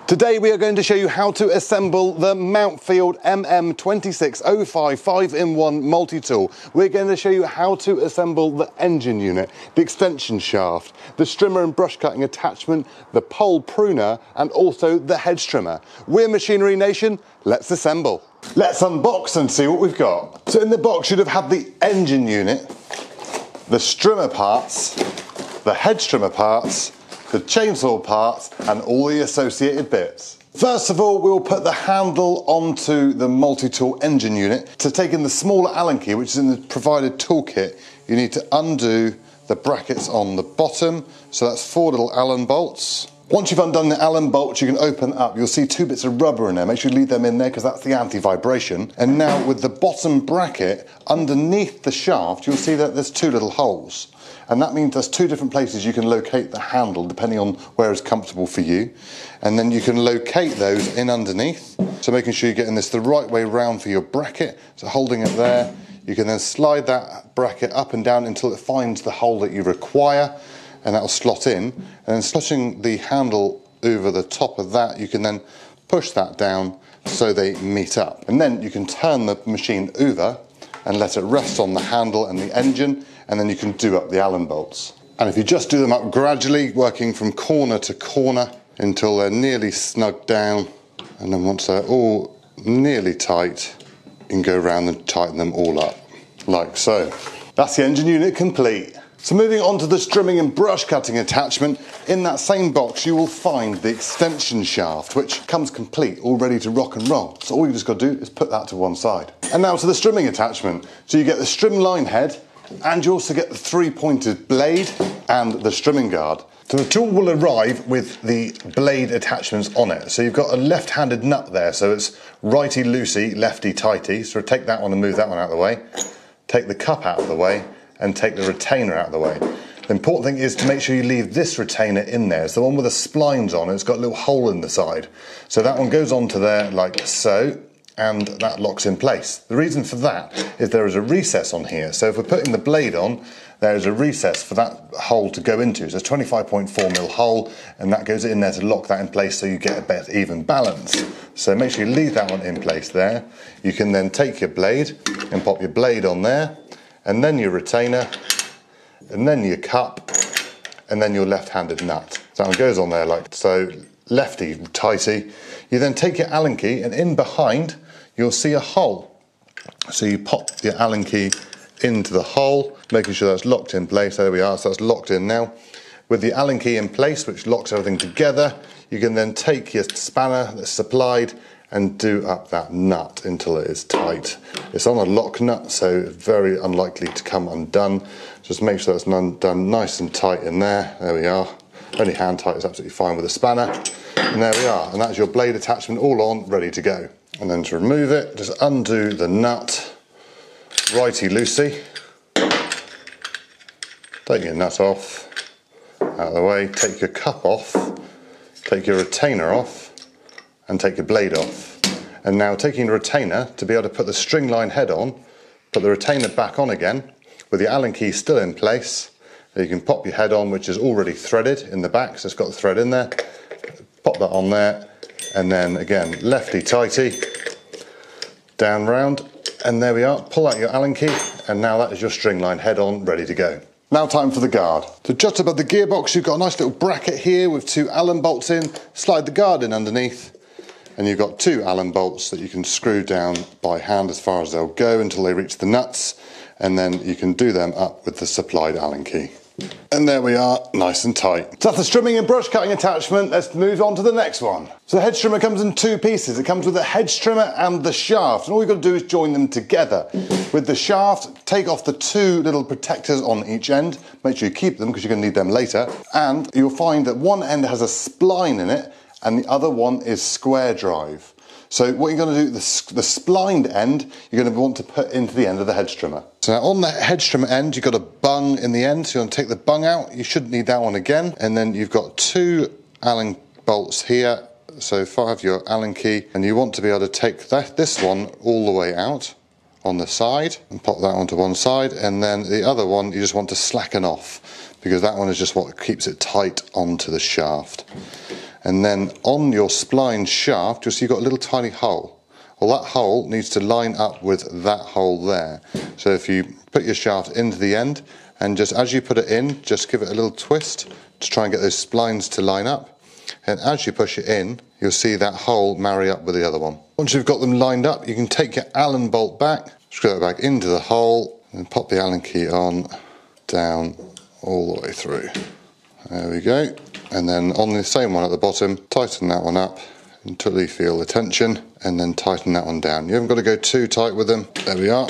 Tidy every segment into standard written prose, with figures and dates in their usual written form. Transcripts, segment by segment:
Today we are going to show you how to assemble the Mountfield MM2605 5-in-1 multi-tool. We're going to show you how to assemble the engine unit, the extension shaft, the strimmer and brush cutting attachment, the pole pruner and also the hedge trimmer. We're Machinery Nation, let's assemble. Let's unbox and see what we've got. So in the box you'd have had the engine unit, the strimmer parts, the hedge trimmer parts, the chainsaw parts and all the associated bits. First of all, we'll put the handle onto the multi-tool engine unit. To take in the smaller Allen key, which is in the provided toolkit, you need to undo the brackets on the bottom. So that's 4 little Allen bolts. Once you've undone the Allen bolts, you can open up. You'll see 2 bits of rubber in there. Make sure you leave them in there because that's the anti-vibration. And now with the bottom bracket underneath the shaft, you'll see that there's 2 little holes. And that means there's 2 different places you can locate the handle depending on where is comfortable for you. And then you can locate those in underneath. So making sure you're getting this the right way round for your bracket. So holding it there, you can then slide that bracket up and down until it finds the hole that you require. And that will slot in. And then slotting the handle over the top of that, you can then push that down so they meet up. And then you can turn the machine over and let it rest on the handle and the engine, and then you can do up the Allen bolts. And if you just do them up gradually, working from corner to corner until they're nearly snugged down, and then once they're all nearly tight, you can go around and tighten them all up, like so. That's the engine unit complete. So moving on to the strimming and brush cutting attachment, in that same box you will find the extension shaft, which comes complete, all ready to rock and roll. So all you just got to do is put that to one side. And now to the strimming attachment. So you get the strimline head, and you also get the 3-pointed blade and the strimming guard. So the tool will arrive with the blade attachments on it. So you've got a left-handed nut there, so it's righty-loosey, lefty-tighty. So take that one and move that one out of the way. Take the cup out of the way, and take the retainer out of the way. The important thing is to make sure you leave this retainer in there. It's the one with the splines on it. It's got a little hole in the side. So that one goes onto there like so, and that locks in place. The reason for that is there is a recess on here. So if we're putting the blade on, there is a recess for that hole to go into. So it's a 25.4mm hole, and that goes in there to lock that in place so you get a better even balance. So make sure you leave that one in place there. You can then take your blade and pop your blade on there, and then your retainer, and then your cup, and then your left-handed nut. So that one goes on there like so, lefty, tighty. You then take your Allen key, and in behind, you'll see a hole. So you pop your Allen key into the hole, making sure that's locked in place. There we are, so that's locked in now. With the Allen key in place, which locks everything together, you can then take your spanner that's supplied and do up that nut until it is tight. It's on a lock nut, so very unlikely to come undone. Just make sure that's done nice and tight in there. There we are. Only hand tight is absolutely fine with a spanner. And there we are. And that's your blade attachment all on, ready to go. And then to remove it, just undo the nut, righty-loosey. Take your nut off, out of the way. Take your cup off, take your retainer off, and take your blade off. And now taking the retainer to be able to put the string line head on, put the retainer back on again with the Allen key still in place. You can pop your head on, which is already threaded in the back, so it's got the thread in there. Pop that on there, and then again lefty tighty, down round, and there we are. Pull out your Allen key, and now that is your string line head on, ready to go. Now time for the guard. So just above the gearbox you've got a nice little bracket here with 2 Allen bolts in. Slide the guard in underneath, and you've got 2 Allen bolts that you can screw down by hand as far as they'll go until they reach the nuts, and then you can do them up with the supplied Allen key. And there we are, nice and tight. So that's the strimming and brush cutting attachment. Let's move on to the next one. So the hedge trimmer comes in 2 pieces. It comes with the hedge trimmer and the shaft, and all you've got to do is join them together. With the shaft, take off the 2 little protectors on each end. Make sure you keep them because you're going to need them later. And you'll find that one end has a spline in it, and the other one is square drive. So what you're going to do, the splined end, you're going to want to put into the end of the hedge trimmer. So now on the hedge trimmer end, you've got a bung in the end, so you're going to take the bung out. You shouldn't need that one again. And then you've got 2 Allen bolts here. So have your Allen key, and you want to be able to take this one all the way out on the side and pop that onto one side, and then the other one you just want to slacken off because that one is just what keeps it tight onto the shaft. And then on your spline shaft, you'll see you've got a little tiny hole. Well, that hole needs to line up with that hole there. So if you put your shaft into the end, and just as you put it in, just give it a little twist to try and get those splines to line up. And as you push it in, you'll see that hole marry up with the other one. Once you've got them lined up, you can take your Allen bolt back, screw it back into the hole, and pop the Allen key on, down, all the way through. There we go. And then on the same one at the bottom, tighten that one up until you feel the tension, and then tighten that one down. You haven't got to go too tight with them. There we are.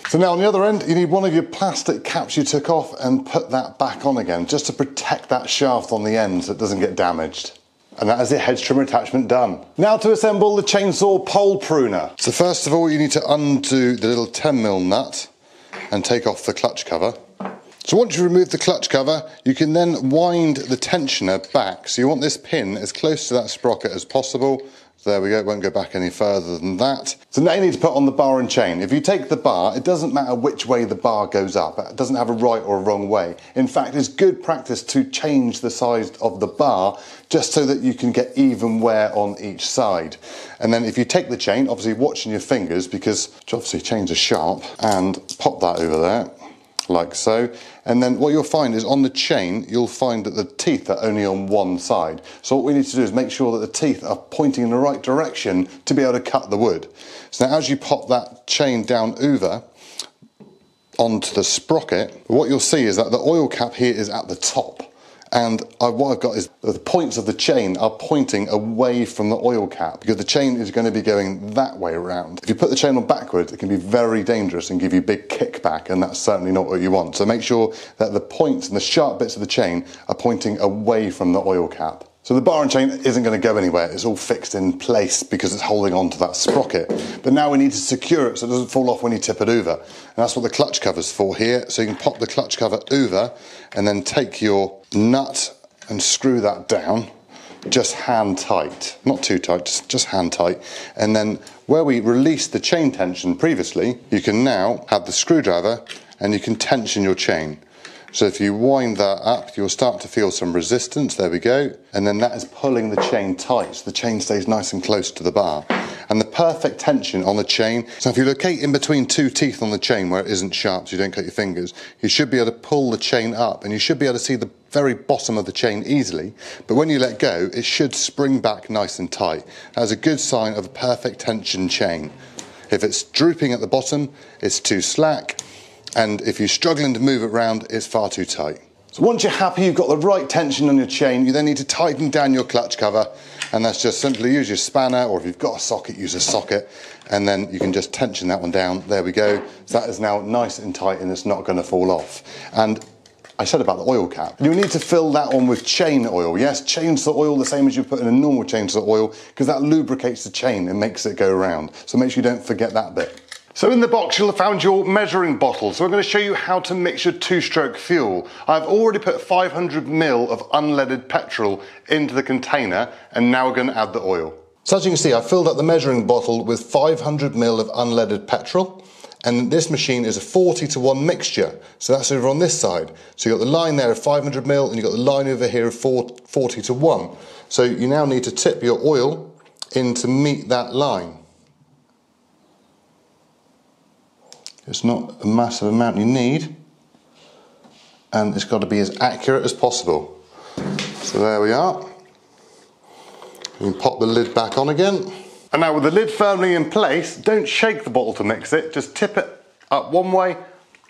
So now on the other end, you need one of your plastic caps you took off and put that back on again, just to protect that shaft on the end so it doesn't get damaged. And that is the hedge trimmer attachment done. Now to assemble the chainsaw pole pruner. So first of all, you need to undo the little 10mm nut and take off the clutch cover. So once you remove the clutch cover, you can then wind the tensioner back. So you want this pin as close to that sprocket as possible. There we go, it won't go back any further than that. So now you need to put on the bar and chain. If you take the bar, it doesn't matter which way the bar goes up. It doesn't have a right or a wrong way. In fact, it's good practice to change the size of the bar just so that you can get even wear on each side. And then if you take the chain, obviously watching your fingers, because obviously chains are sharp, and pop that over there, like so. And then what you'll find is on the chain, you'll find that the teeth are only on one side. So what we need to do is make sure that the teeth are pointing in the right direction to be able to cut the wood. So now as you pop that chain down over onto the sprocket, what you'll see is that the oil cap here is at the top. And what I've got is the points of the chain are pointing away from the oil cap, because the chain is going to be going that way around. If you put the chain on backwards, it can be very dangerous and give you a big kickback, and that's certainly not what you want. So make sure that the points and the sharp bits of the chain are pointing away from the oil cap. So the bar and chain isn't going to go anywhere, it's all fixed in place because it's holding on to that sprocket. But now we need to secure it so it doesn't fall off when you tip it over. And that's what the clutch cover's for here. So you can pop the clutch cover over and then take your nut and screw that down, just hand tight. Not too tight, just hand tight. And then where we released the chain tension previously, you can now have the screwdriver and you can tension your chain. So if you wind that up, you'll start to feel some resistance, there we go, and then that is pulling the chain tight, so the chain stays nice and close to the bar. And the perfect tension on the chain, so if you locate in between two teeth on the chain where it isn't sharp so you don't cut your fingers, you should be able to pull the chain up, and you should be able to see the very bottom of the chain easily, but when you let go, it should spring back nice and tight. That's a good sign of a perfect tension chain. If it's drooping at the bottom, it's too slack. And if you're struggling to move it around, it's far too tight. So once you're happy you've got the right tension on your chain, you then need to tighten down your clutch cover, and that's just simply use your spanner, or if you've got a socket, use a socket, and then you can just tension that one down. There we go. So that is now nice and tight and it's not going to fall off. And I said about the oil cap. You need to fill that one with chain oil. Yes, chainsaw oil, the same as you put in a normal chainsaw oil, because that lubricates the chain and makes it go around. So make sure you don't forget that bit. So in the box you'll have found your measuring bottle. So I'm going to show you how to mix your two-stroke fuel. I've already put 500ml of unleaded petrol into the container, and now we're going to add the oil. So as you can see, I filled up the measuring bottle with 500ml of unleaded petrol, and this machine is a 40-to-1 mixture. So that's over on this side. So you've got the line there of 500ml and you've got the line over here of 40-to-1. So you now need to tip your oil in to meet that line. It's not a massive amount you need, and it's got to be as accurate as possible. So there we are. You can pop the lid back on again. And now with the lid firmly in place, don't shake the bottle to mix it, just tip it up one way,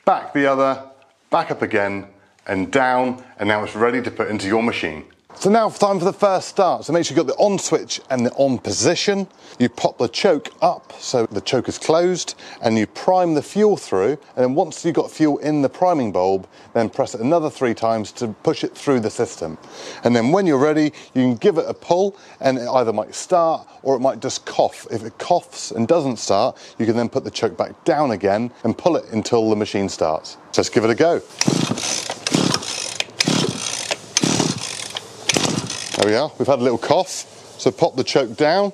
back the other, back up again, and down, and now it's ready to put into your machine. So now time for the first start. So make sure you've got the on switch and the on position. You pop the choke up so the choke is closed, and you prime the fuel through, and then once you've got fuel in the priming bulb, then press it another 3 times to push it through the system. And then when you're ready, you can give it a pull, and it either might start or it might just cough. If it coughs and doesn't start, you can then put the choke back down again and pull it until the machine starts. Just give it a go. There we are, we've had a little cough, so pop the choke down,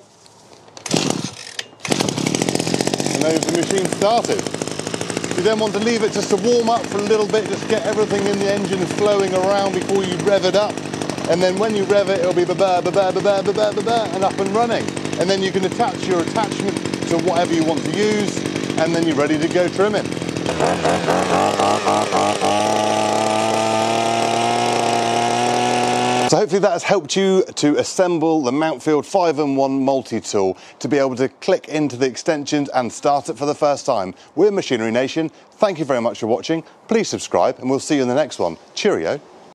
and there's the machine started. You then want to leave it just to warm up for a little bit, just get everything in the engine flowing around before you rev it up. And then when you rev it, it'll be ba-ba, ba-ba, ba-ba, ba-ba, ba-ba, and up and running. And then you can attach your attachment to whatever you want to use, and then you're ready to go trimming. So hopefully that has helped you to assemble the Mountfield 5-in-1 multi-tool to be able to click into the extensions and start it for the first time. We're Machinery Nation. Thank you very much for watching. Please subscribe and we'll see you in the next one. Cheerio.